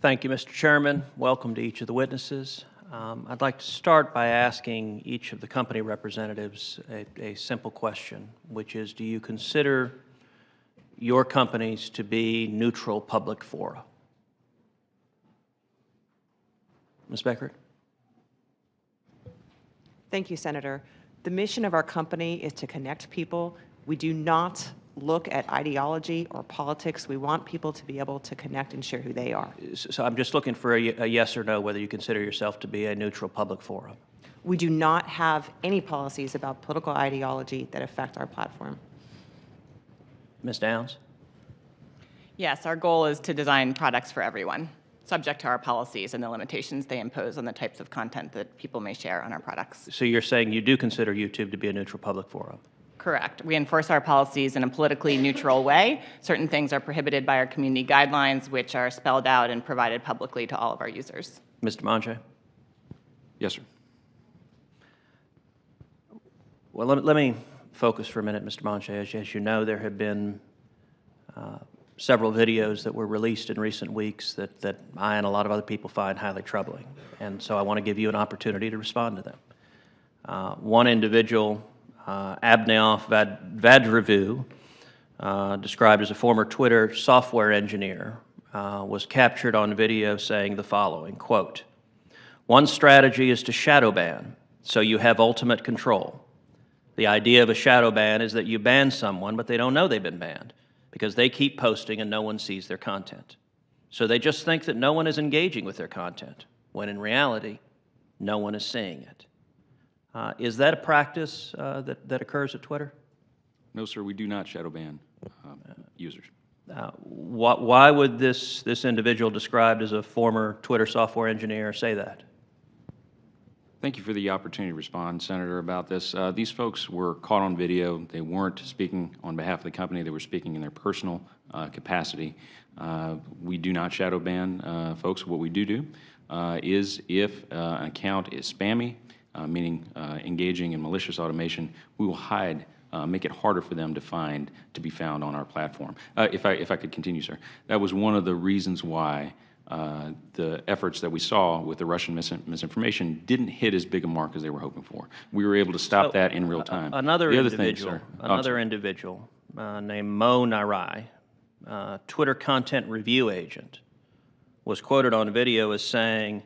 Thank you, Mr. Chairman. Welcome to each of the witnesses. I'd like to start by asking each of the company representatives a simple question, which is, do you consider your companies to be neutral public fora? Ms. Beckert? Thank you, Senator. The mission of our company is to connect people. We do not look at ideology or politics. We want people to be able to connect and share who they are. So I'm just looking for a yes or no whether you consider yourself to be a neutral public forum. We do not have any policies about political ideology that affect our platform. Ms. Downs? Yes, our goal is to design products for everyone, subject to our policies and the limitations they impose on the types of content that people may share on our products. So you're saying you do consider YouTube to be a neutral public forum? Correct. We enforce our policies in a politically neutral way. Certain things are prohibited by our community guidelines, which are spelled out and provided publicly to all of our users. Mr. Monche? Yes, sir. Well, let me focus for a minute, Mr. Monche. As you know, there have been several videos that were released in recent weeks that I and a lot of other people find highly troubling. And so I want to give you an opportunity to respond to them. One individual, Abneoff Vadrevu, described as a former Twitter software engineer, was captured on video saying the following, quote, "One strategy is to shadow ban, so you have ultimate control. The idea of a shadow ban is that you ban someone, but they don't know they've been banned because they keep posting and no one sees their content. So they just think that no one is engaging with their content, when in reality, no one is seeing it." Is that a practice that occurs at Twitter? No, sir, we do not shadow ban users. Why would this individual described as a former Twitter software engineer say that? Thank you for the opportunity to respond, Senator, about this. These folks were caught on video. They weren't speaking on behalf of the company. They were speaking in their personal capacity. We do not shadow ban folks. What we do is if an account is spammy, meaning engaging in malicious automation, we will hide, make it harder for them to be found on our platform. If I could continue, sir. That was one of the reasons why the efforts that we saw with the Russian misinformation didn't hit as big a mark as they were hoping for. We were able to stop that in real time. Another the individual, other individual named Mo Narai, Twitter content review agent, was quoted on video as saying,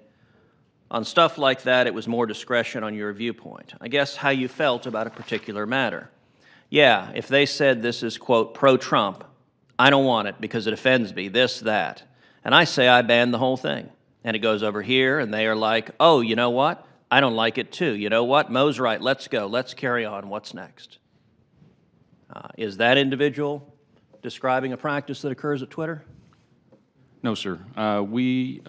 "On stuff like that, it was more discretion on your viewpoint. I guess how you felt about a particular matter. Yeah, if they said this is, quote, pro-Trump, I don't want it because it offends me, this, that. And I say I ban the whole thing. And it goes over here, and they are like, oh, you know what? I don't like it too. You know what? Mo's right. Let's go. Let's carry on. What's next?" Is that individual describing a practice that occurs at Twitter? No, sir. We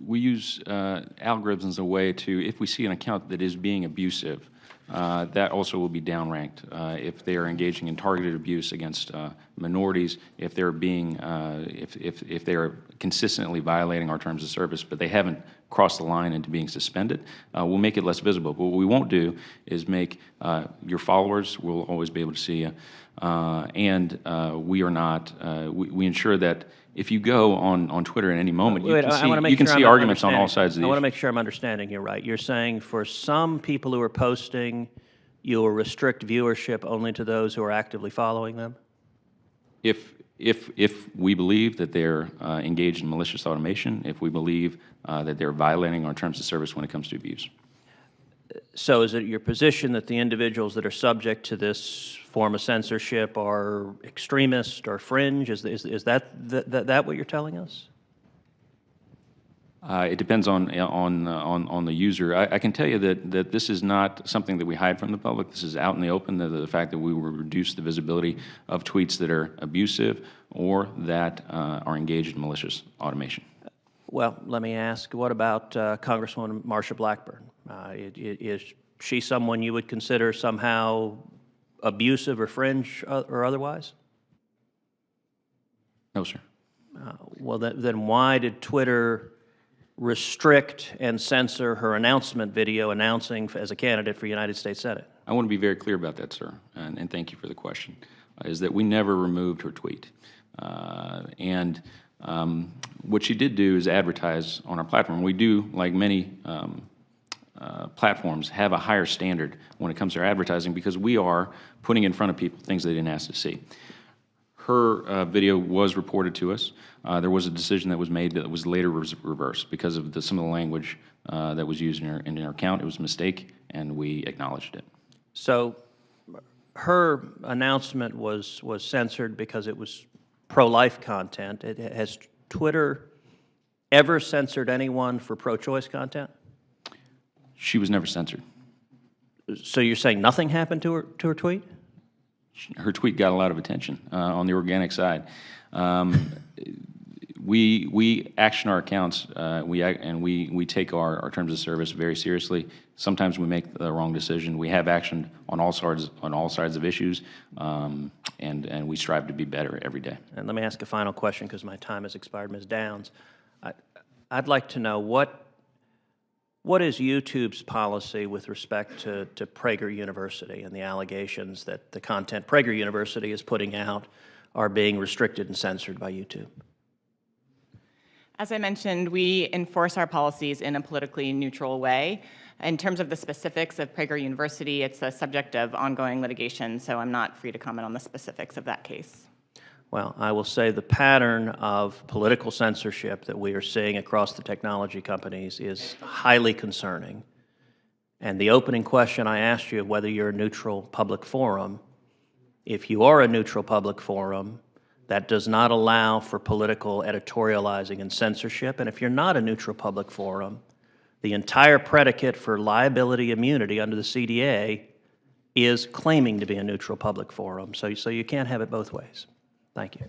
use algorithms as a way to, if we see an account that is being abusive, that also will be downranked. If they are engaging in targeted abuse against minorities, if they're being, if they are consistently violating our terms of service, but they haven't crossed the line into being suspended, we'll make it less visible. But what we won't do is make your followers will always be able to see you, and we are not. We ensure that if you go on Twitter at any moment, you can see arguments on all sides of the issue. I want to make sure I'm understanding you right. You're saying for some people who are posting, you will restrict viewership only to those who are actively following them? If we believe that they're engaged in malicious automation, if we believe that they're violating our terms of service when it comes to abuse. So is it your position that the individuals that are subject to this form of censorship are extremist or fringe? Is that what you're telling us? It depends on the user. I can tell you that this is not something that we hide from the public. This is out in the open. The fact that we will reduce the visibility of tweets that are abusive or that are engaged in malicious automation. Well, let me ask, what about Congresswoman Marsha Blackburn? Is she someone you would consider somehow abusive or fringe or otherwise? No, sir. Well, then why did Twitter restrict and censor her announcement video announcing as a candidate for United States Senate? I want to be very clear about that, sir, and thank you for the question, is that we never removed her tweet. And What she did do is advertise on our platform. We do, like many platforms, have a higher standard when it comes to our advertising because we are putting in front of people things they didn't ask to see. Her video was reported to us. There was a decision that was made that was later reversed because of some of the language that was used in her account. It was a mistake, and we acknowledged it. So her announcement was censored because it was pro-life content. Has Twitter ever censored anyone for pro-choice content? She was never censored. So you're saying nothing happened to her tweet? Her tweet got a lot of attention on the organic side. We action our accounts, we take our terms of service very seriously. Sometimes we make the wrong decision. We have actioned on all sides of issues, and we strive to be better every day. And let me ask a final question because my time has expired, Ms. Downs. I'd like to know what is YouTube's policy with respect to Prager University and the allegations that the content Prager University is putting out are being restricted and censored by YouTube? As I mentioned, we enforce our policies in a politically neutral way. In terms of the specifics of Prager University, it's a subject of ongoing litigation, so I'm not free to comment on the specifics of that case. Well, I will say the pattern of political censorship that we are seeing across the technology companies is highly concerning. And the opening question I asked you of whether you're a neutral public forum, if you are a neutral public forum, that does not allow for political editorializing and censorship. And if you're not a neutral public forum, the entire predicate for liability immunity under the CDA is claiming to be a neutral public forum. So you can't have it both ways. Thank you.